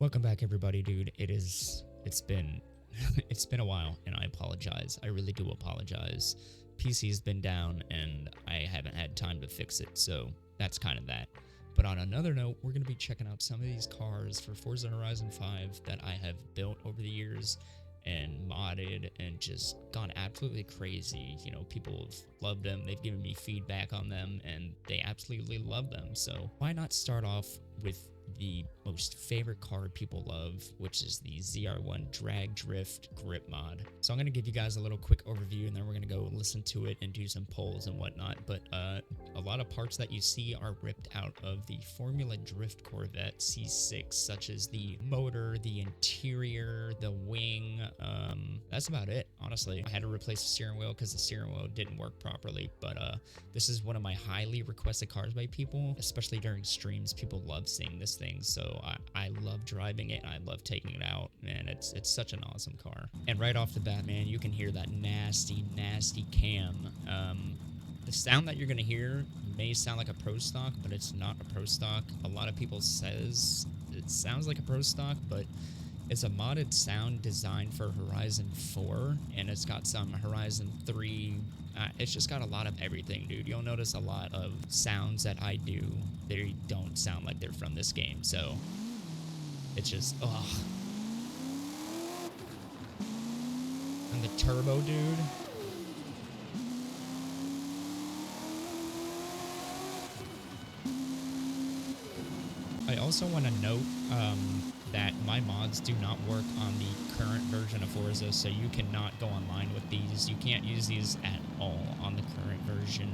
Welcome back, everybody, dude. It's been it's been a while, and I apologize. I really do apologize. PC's been down and I haven't had time to fix it, so that's kind of that. But on another note, we're going to be checking out some of these cars for Forza Horizon 5 that I have built over the years and modded and just gone absolutely crazy. You know, people have loved them, they've given me feedback on them, and they absolutely love them. So why not start off with the most favorite car people love, which is the ZR1 Drag Drift Grip mod. So I'm going to give you guys a little quick overview, and then we're going to go listen to it and do some polls and whatnot. But a lot of parts that you see are ripped out of the Formula Drift Corvette C6, such as the motor, the interior, the wing. That's about it, honestly. I had to replace the steering wheel because the steering wheel didn't work properly, but this is one of my highly requested cars by people, especially during streams. People love seeing this thing, so I love driving it, and I love taking it out, and it's such an awesome car. And right off the bat, man, you can hear that nasty cam. The sound that you're gonna hear may sound like a Pro Stock, but it's not a Pro Stock. A lot of people says it sounds like a Pro Stock, but it's a modded sound designed for Horizon 4, and it's got some Horizon 3. It's just got a lot of everything, dude. You'll notice a lot of sounds that I do, they don't sound like they're from this game, so it's just, ugh. And the turbo, dude. I also want to note that my mods do not work on the current version of Forza, so you cannot go online with these. You can't use these at all on the current version.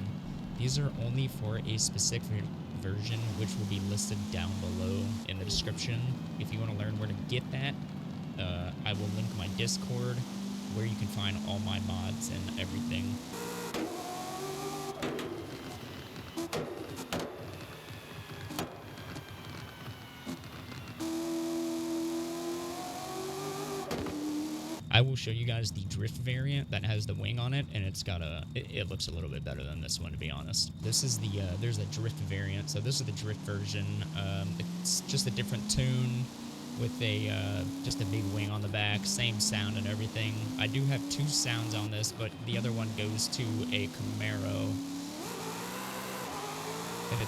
These are only for a specific version, which will be listed down below in the description. If you want to learn where to get that, I will link my Discord, where you can find all my mods and everything. I will show you guys the drift variant that has the wing on it, and it's got it looks a little bit better than this one, to be honest. This is the, there's a drift variant, so this is the drift version. It's just a different tune with just a big wing on the back, same sound and everything. I do have two sounds on this, but the other one goes to a Camaro. And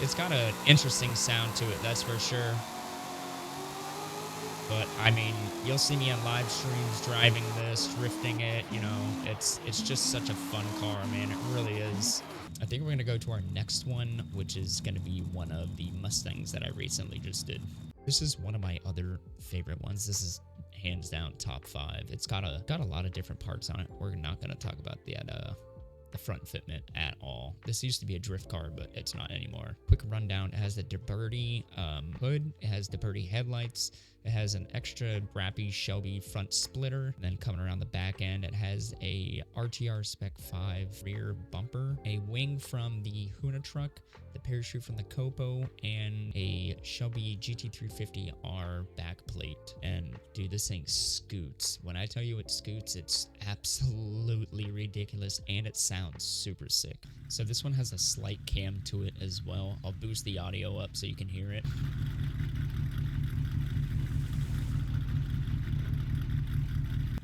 it's got an interesting sound to it, that's for sure. But, I mean, you'll see me on live streams driving this, drifting it, you know, it's just such a fun car, man, it really is. I think we're going to go to our next one, which is going to be one of the Mustangs that I recently just did. This is one of my other favorite ones. This is hands down top 5. It's got a lot of different parts on it. We're not going to talk about the front fitment at all. This used to be a drift car, but it's not anymore. Quick rundown: it has the DeBerti hood, it has DeBerti headlights, it has an extra wrappy Shelby front splitter, and then coming around the back end, it has a RTR Spec 5 rear bumper, a wing from the Huna truck, the parachute from the Copo, and a Shelby GT350R back plate. And dude, this thing scoots. When I tell you it scoots, it's absolutely ridiculous, and it sounds super sick. So this one has a slight cam to it as well. I'll boost the audio up so you can hear it.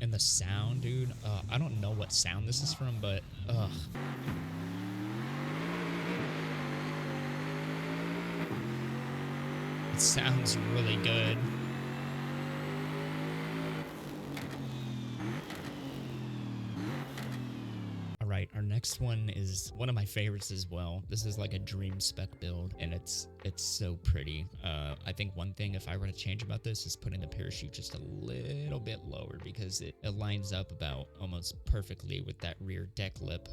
And the sound, dude, I don't know what sound this is from, but it sounds really good. Alright, our next one is one of my favorites as well. This is like a dream spec build, and it's so pretty. I think one thing, if I were to change about this, is putting the parachute just a little bit lower, because it lines up about almost perfectly with that rear deck lip.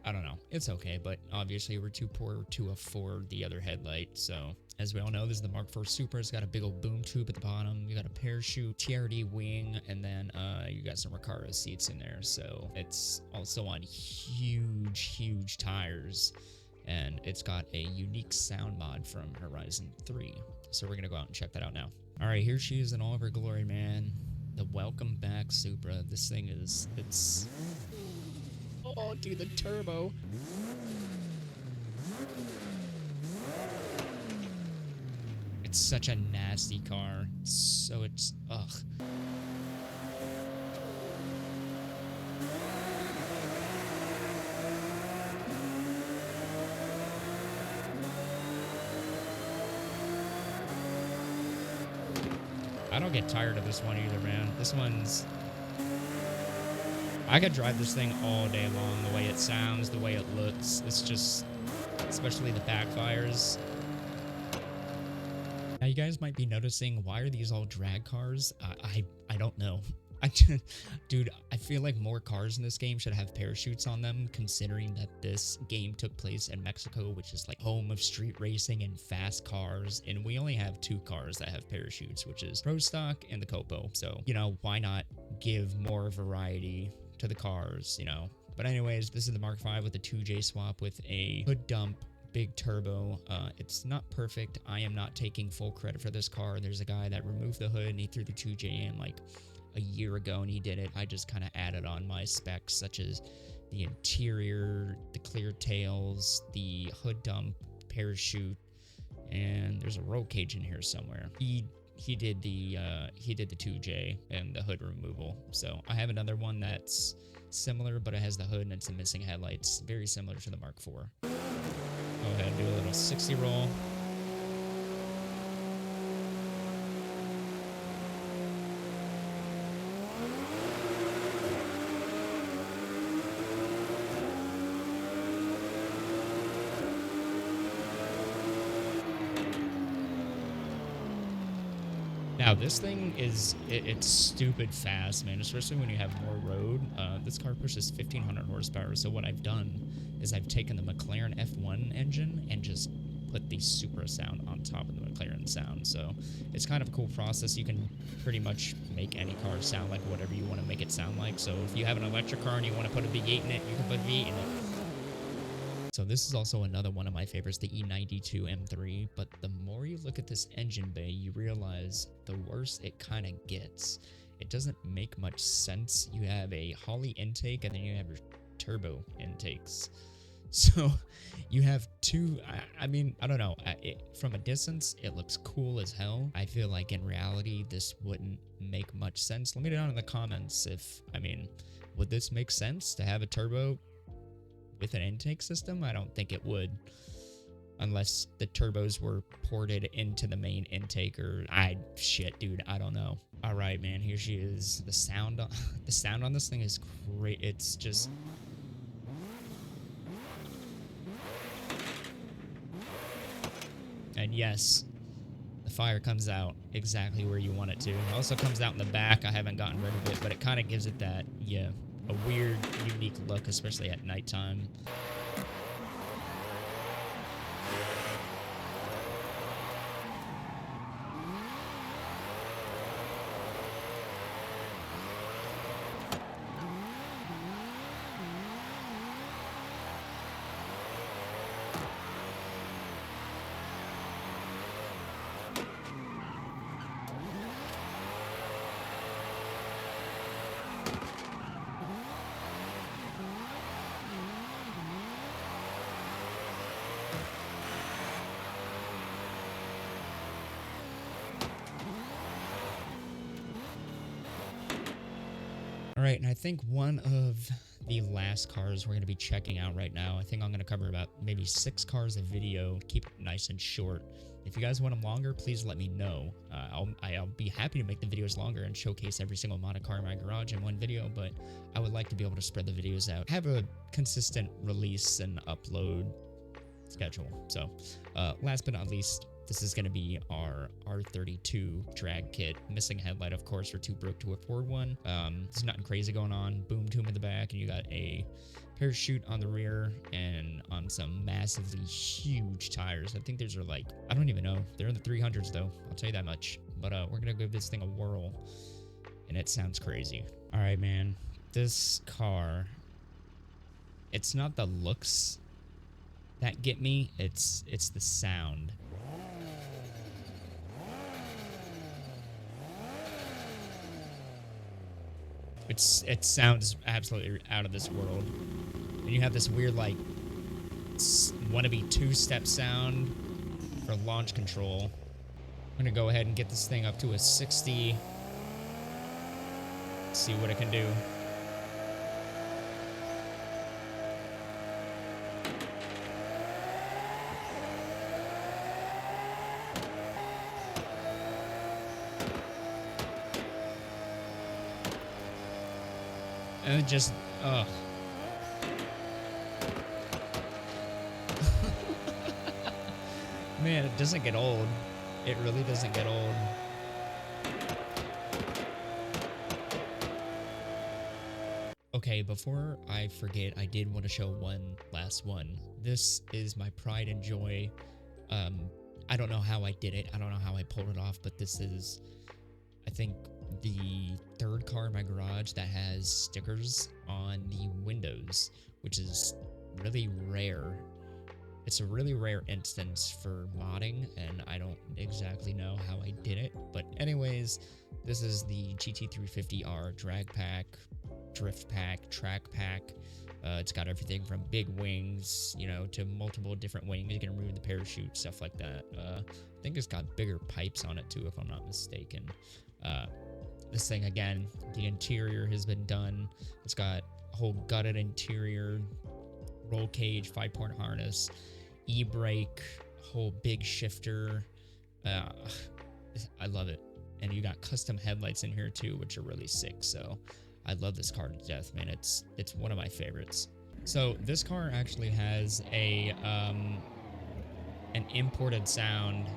I don't know. It's okay, but obviously we're too poor to afford the other headlight, so... As we all know, this is the Mk5 Supra. It's got a big old boom tube at the bottom. You got a parachute, TRD wing, and then you got some Recaro seats in there. So it's also on huge tires. And it's got a unique sound mod from Horizon 3. So we're going to go out and check that out now. All right, here she is in all of her glory, man. The Welcome Back Supra. This thing is, oh, dude, the turbo. It's such a nasty car. It's ugh. I don't get tired of this one either, man. This one's... I could drive this thing all day long, the way it sounds, the way it looks. It's just... Especially the backfires. Now, you guys might be noticing, why are these all drag cars? I don't know. Dude, I feel like more cars in this game should have parachutes on them, considering that this game took place in Mexico, which is like home of street racing and fast cars, and we only have 2 cars that have parachutes, which is Pro Stock and the Copo. So, you know, why not give more variety to the cars, you know? But anyways, this is the Mark V with a 2J swap with a hood dump, big turbo. It's not perfect. I am not taking full credit for this car. There's a guy that removed the hood and he threw the 2J in like a year ago and he did it. I just kind of added on my specs, such as the interior, the clear tails, the hood dump, parachute, and there's a roll cage in here somewhere. He did the 2J and the hood removal. So I have another one that's similar, but it has the hood and some missing headlights, very similar to the Mark IV. Go ahead and do a little 60 roll. Now, this thing is, it's stupid fast, man, especially when you have more road. This car pushes 1,500 horsepower, so what I've done is I've taken the McLaren F1 engine and just put the Supra sound on top of the McLaren sound. So it's kind of a cool process. You can pretty much make any car sound like whatever you want to make it sound like. So if you have an electric car and you want to put a V8 in it, you can put a V8 in it. So this is also another one of my favorites, the E92 M3, but the more you look at this engine bay, you realize the worse it kind of gets. It doesn't make much sense. You have a Holley intake and then you have your turbo intakes. So you have 2, I mean, I don't know, from a distance, it looks cool as hell. I feel like in reality, this wouldn't make much sense. Let me know down in the comments if, I mean, would this make sense to have a turbo with an intake system? I don't think it would, unless the turbos were ported into the main intake, or shit, dude, I don't know. All right, man, here she is. The sound on this thing is great. It's just, and yes, the fire comes out exactly where you want it to. It also comes out in the back. I haven't gotten rid of it, but it kind of gives it that, yeah, a weird, unique look, especially at nighttime. All right, and I think one of the last cars we're going to be checking out right now, I think I'm going to cover about maybe 6 cars a video, keep it nice and short. If you guys want them longer, please let me know. I'll be happy to make the videos longer and showcase every single modded car in my garage in one video, but I would like to be able to spread the videos out, have a consistent release and upload schedule. So last but not least, this is going to be our R32 drag kit. Missing headlight, of course, for 2 broke to a Ford one. There's nothing crazy going on. Boom tube in the back, and you got a parachute on the rear and on some massively huge tires. I think these are like, I don't even know. They're in the 300s, though. I'll tell you that much. But we're going to give this thing a whirl, and it sounds crazy. All right, man. This car, it's not the looks that get me. It's the sound. It sounds absolutely out of this world. And you have this weird, like, wannabe 2-step sound for launch control. I'm gonna go ahead and get this thing up to a 60. See what it can do. And it just, ugh. Man, it doesn't get old. It really doesn't get old. Okay, before I forget, I did want to show one last one. This is my pride and joy. I don't know how I did it. I don't know how I pulled it off, but this is, I think, the third car in my garage that has stickers on the windows, which is really rare. It's a really rare instance for modding, and I don't exactly know how I did it. But anyways, this is the GT350R drag pack, drift pack, track pack. It's got everything from big wings, you know, to multiple different wings. You can remove the parachute, stuff like that. I think it's got bigger pipes on it too, if I'm not mistaken. This thing, again, the interior has been done. It's got a whole gutted interior, roll cage, 5-point harness, e-brake, whole big shifter. I love it. And you got custom headlights in here too, which are really sick. So I love this car to death, man. It's one of my favorites. So this car actually has a an imported sound.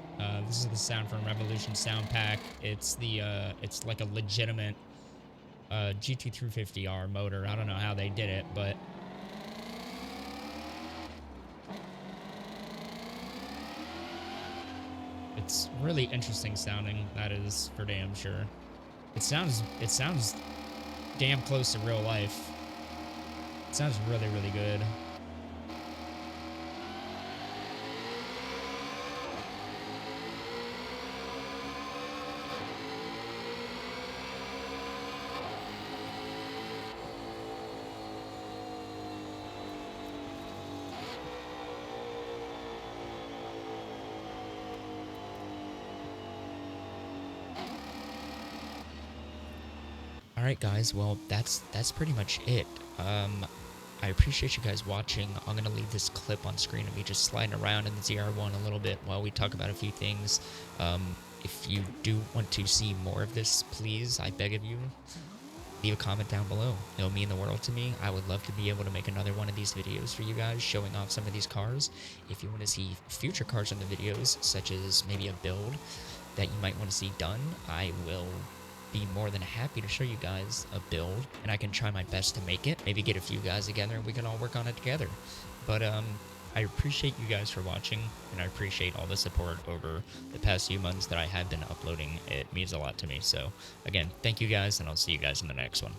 This is the sound from Revolution Sound Pack. It's the it's like a legitimate GT350R motor. I don't know how they did it, but it's really interesting sounding. That is for damn sure. It sounds damn close to real life. It sounds really, really good. Alright guys, well that's pretty much it. I appreciate you guys watching. I'm gonna leave this clip on screen of me just sliding around in the ZR1 a little bit while we talk about a few things. If you do want to see more of this, please, I beg of you, leave a comment down below. It'll mean the world to me. I would love to be able to make another one of these videos for you guys showing off some of these cars. If you want to see future cars in the videos, such as maybe a build that you might want to see done, I will be more than happy to show you guys a build, and I can try my best to make it. Maybe get a few guys together and we can all work on it together. But I appreciate you guys for watching, and I appreciate all the support over the past few months that I have been uploading. It means a lot to me. So again, thank you guys, and I'll see you guys in the next one.